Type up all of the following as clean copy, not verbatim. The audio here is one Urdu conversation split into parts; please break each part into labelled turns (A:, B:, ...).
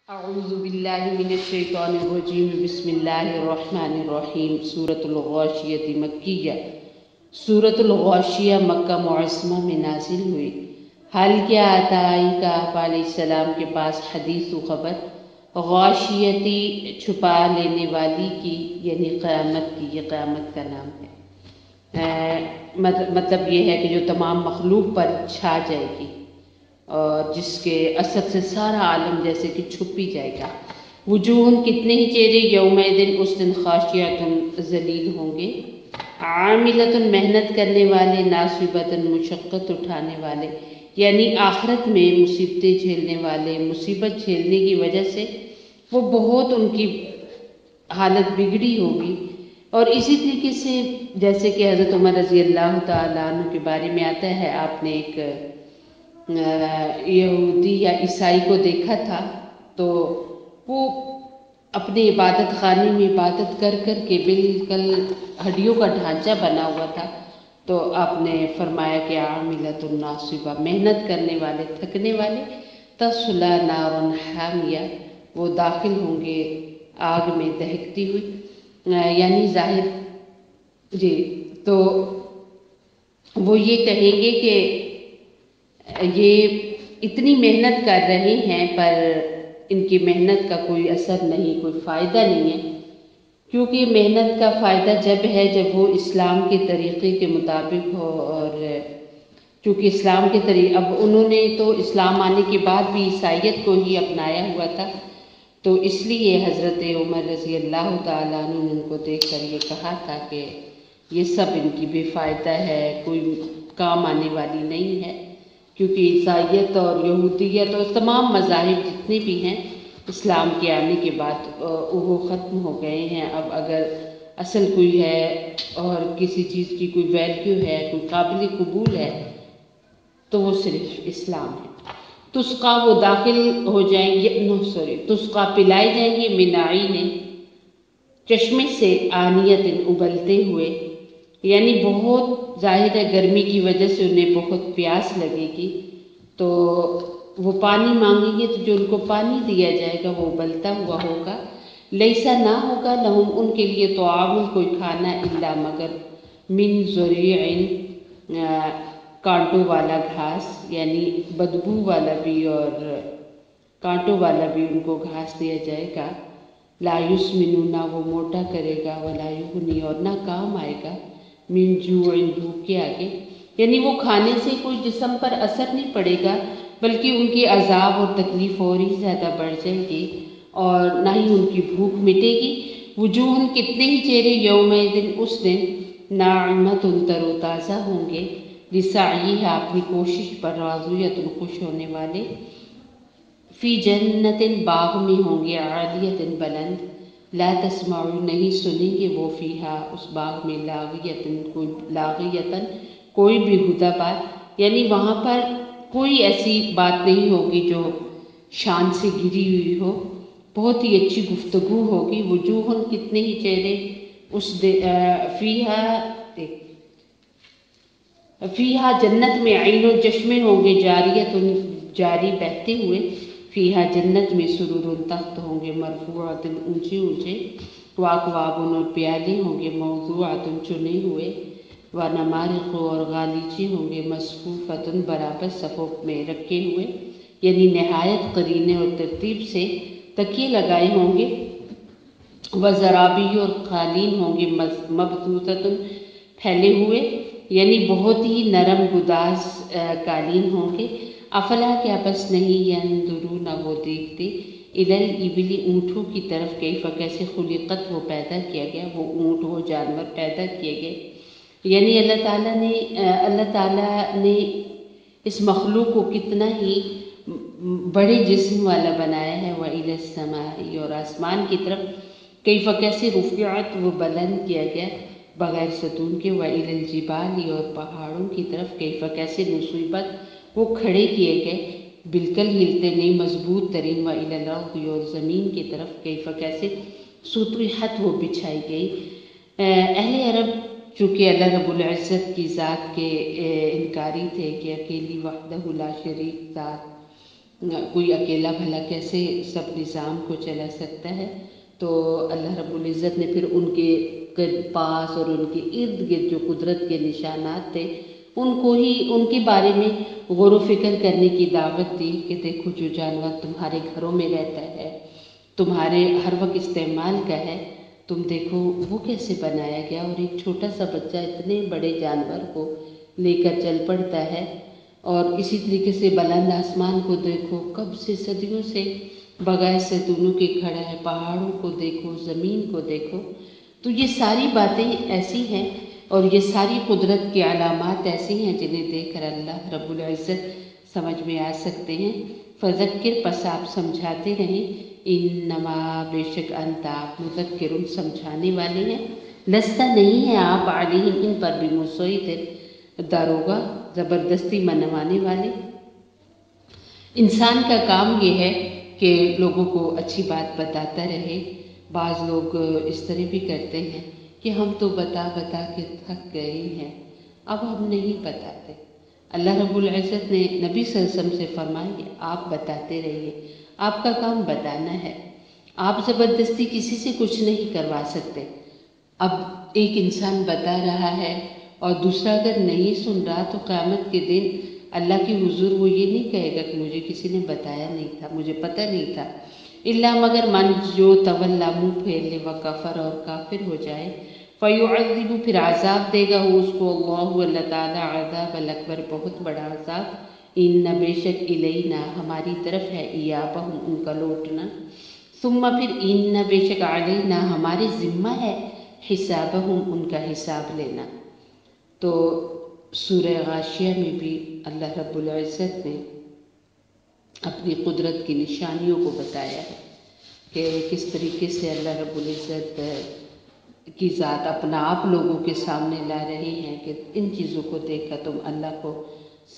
A: اعوذ باللہ من الشیطان الرجیم بسم اللہ الرحمن الرحیم سورۃ الغاشیہ مکیہ۔ سورۃ الغاشیہ مکہ معظمہ میں نازل ہوئی۔ حال کیا آتا آئی کا آپ علیہ السلام کے پاس حدیث و خبر، غاشیتی چھپا لینے والی کی، یعنی قیامت کی، یہ قیامت کا نام ہے۔ مطلب یہ ہے کہ جو تمام مخلوق پر چھا جائے گی اور جس کے اثر سے سارا عالم جیسے کہ چھپ بھی جائے گا۔ وجوہ کتنے ہی چہرے یومئذ اس دن خاشعۃ ذلیل ہوں گے، عاملۃ محنت کرنے والے، ناصبۃ مشقت اٹھانے والے، یعنی آخرت میں مصیبتیں جھیلنے والے، مصیبت جھیلنے کی وجہ سے وہ بہت ان کی حالت بگڑی ہوگی۔ اور اسی طریقے سے جیسے کہ حضرت عمر رضی اللہ تعالیٰ عنہ کے بارے میں آتا ہے، آپ نے ایک یہودی یا عیسائی کو دیکھا تھا تو وہ اپنے عبادت خانے میں عبادت کر کر کے بالکل ہڈیوں کا ڈھانچہ بنا ہوا تھا، تو آپ نے فرمایا کہ عاملۃ ناصبہ، محنت کرنے والے، تھکنے والے، تصلی نار حامیہ، وہ داخل ہوں گے آگ میں دہکتی ہوئی، یعنی ظاہر جی، تو وہ یہ کہیں گے کہ یہ اتنی محنت کر رہے ہیں پر ان کی محنت کا کوئی اثر نہیں، کوئی فائدہ نہیں ہے، کیونکہ محنت کا فائدہ جب ہے جب وہ اسلام کے طریقے کے مطابق ہو۔ اور چونکہ اسلام کے طریقے، اب انہوں نے تو اسلام آنے کے بعد بھی عیسائیت کو ہی اپنایا ہوا تھا، تو اس لیے حضرت عمر رضی اللہ تعالیٰ عنہ نے ان کو دیکھ کر یہ کہا تھا کہ یہ سب ان کی بے فائدہ ہے، کوئی کام آنے والی نہیں ہے، کیونکہ عیسائیت اور یہودیت اور تمام مذاہب جتنے بھی ہیں اسلام کے آنے کے بعد وہ ختم ہو گئے ہیں۔ اب اگر اصل کوئی ہے اور کسی چیز کی کوئی ویلیو ہے، کوئی قابل قبول ہے، تو وہ صرف اسلام ہے۔ تسقا، وہ داخل ہو جائیں گے، تسقا پلائے جائیں گے، من عین، چشمے سے، آنیت، ابلتے ہوئے، یعنی بہت ظاہر ہے گرمی کی وجہ سے انہیں بہت پیاس لگے گی، تو وہ پانی مانگیں گے تو جو ان کو پانی دیا جائے گا وہ ابلتا ہوا ہوگا۔ لیسا، نہ ہوگا، لہم، ان کے لیے، طعام، کوئی کھانا، الا، مگر، من ضریع، کانٹوں والا گھاس، یعنی بدبو والا بھی اور کانٹوں والا بھی ان کو گھاس دیا جائے گا۔ لا یسمن، نہ وہ موٹا کرے گا، ولا یغنی، اور نہ کام آئے گا، من جوع، بھوک کے آگے، یعنی وہ کھانے سے کوئی جسم پر اثر نہیں پڑے گا بلکہ ان کی عذاب اور تکلیف اور ہی زیادہ بڑھ جائے گی، اور نہ ہی ان کی بھوک مٹے گی۔ وجوہ، کتنے ہی چہرے یومئذ اس دن، ناعمۃ، تر و تازہ ہوں گے، لسعیہا، اپنی کوشش پر، راضیۃ، خوش ہونے والے، فی جنت، باغ میں ہوں گے، عالیۃ، بلند، لا تسمع، نہیں سنیں گے وہ، فیہا، اس باغ میں، لاغیۃ، کوئی بیہودہ بات، یعنی وہاں پر کوئی ایسی بات نہیں ہوگی جو شان سے گری ہوئی ہو، بہت ہی اچھی گفتگو ہوگی۔ وجوہ، کتنے ہی چہرے اس فیہا، جنت میں، عین، چشمے ہوں گے، جاریۃ، جاری، بہتے ہوئے، فیہا، جنت میں، سرور، تخت ہوں گے، مرفوعۃ، اونچے اونچے، واکواب، اور پیالے ہوں گے، موضوعۃ، چنے ہوئے، ونمارق، اور غالیچے ہوں گے، مصفوفۃ، برابر صفوں میں رکھے ہوئے، یعنی نہایت قرینے اور ترتیب سے تکیے لگائے ہوں گے، وزرابی، اور قالین ہوں گے، مبثوثۃ، پھیلے ہوئے، یعنی بہت ہی نرم گداز قالین ہوں گے۔ افلا، کیا بس نہیں، ینظرون، وہ دیکھتے، الی الابل، اونٹوں کی طرف، کیف، کیسے، خلقت، وہ پیدا کیا گیا، وہ اونٹ، وہ جانور پیدا کیے گئے، یعنی اللہ تعالیٰ نے اس مخلوق کو کتنا ہی بڑے جسم والا بنایا ہے۔ وإلی السماء، اور آسمان کی طرف، کیف، کیسے، رفعت، وہ بلند کیا گیا بغیر ستون کے، وإلی الجبال، اور پہاڑوں کی طرف، کیف، کیسے، نصبت، وہ کھڑے کیے گئے، بالکل ہلتے نہیں، مضبوط ترین، وإلی الأرض، اور زمین کی طرف، کیف، کیسے، سطحت، وہ بچھائی گئی۔ اہل عرب چونکہ اللہ رب العزت کی ذات کے انکاری تھے کہ اکیلی، وحدہ لا شریک ذات، کوئی اکیلا بھلا کیسے سب نظام کو چلا سکتا ہے؟ تو اللہ رب العزت نے پھر ان کے پاس اور ان کے ارد گرد جو قدرت کے نشانات تھے ان کے بارے میں غور و فکر کرنے کی دعوت دی کہ دیکھو جو جانور تمہارے گھروں میں رہتا ہے، تمہارے ہر وقت استعمال کا ہے، تم دیکھو وہ کیسے بنایا گیا، اور ایک چھوٹا سا بچہ اتنے بڑے جانور کو لے کر چل پڑتا ہے۔ اور اسی طریقے سے بلند آسمان کو دیکھو، کب سے صدیوں سے بغیر ستونوں کے کھڑا ہے، پہاڑوں کو دیکھو، زمین کو دیکھو۔ تو یہ ساری باتیں ایسی ہیں اور یہ ساری قدرت کی علامات ایسی ہیں جنہیں دیکھ کر اللہ رب العزت سمجھ میں آ سکتے ہیں۔ فذکر، پس آپ سمجھاتے رہیں، انما، بے شک، انت، آپ، مذکر، سمجھانے والے ہیں، لستہ، نہیں ہے آپ، علیہم، ان پر بھی، مسیطر، داروغہ، زبردستی منوانے والے۔ انسان کا کام یہ ہے کہ لوگوں کو اچھی بات بتاتا رہے۔ بعض لوگ اس طرح بھی کرتے ہیں کہ ہم تو بتا بتا کے تھک گئے ہیں، اب ہم نہیں بتاتے۔ اللہ رب العزت نے نبی صلی اللہ علیہ وسلم سے فرمایا کہ آپ بتاتے رہیے، آپ کا کام بتانا ہے، آپ زبردستی کسی سے کچھ نہیں کروا سکتے۔ اب ایک انسان بتا رہا ہے اور دوسرا اگر نہیں سن رہا تو قیامت کے دن اللہ کے حضور وہ یہ نہیں کہے گا کہ مجھے کسی نے بتایا نہیں تھا، مجھے پتہ نہیں تھا، الا مگر من جو تولا، منہ پھیر لے، وکفر، اور کافر ہو جائے، فیعذب، پھر عذاب دے گا وہ اس کو، اللہ تعالیٰ، عذاب الاکبر، بہت بڑا عذاب، ان، بے شک، الینا، ہماری طرف ہے، ایابہم، ان کا لوٹنا، ثم، پھر، ان، بے شک، علینا، ہمارے ذمہ ہے، حسابہم، ان کا حساب لینا۔ تو سورہ غاشیہ میں بھی اللہ رب العزت نے اپنی قدرت کی نشانیوں کو بتایا ہے کہ کس طریقے سے اللہ رب العزت کی ذات اپنا آپ لوگوں کے سامنے لا رہے ہیں کہ ان چیزوں کو دیکھ کر تم اللہ کو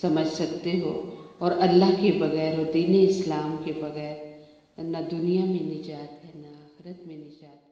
A: سمجھ سکتے ہو، اور اللہ کے بغیر اور دین اسلام کے بغیر نہ دنیا میں نجات ہے نہ آخرت میں نجات ہے۔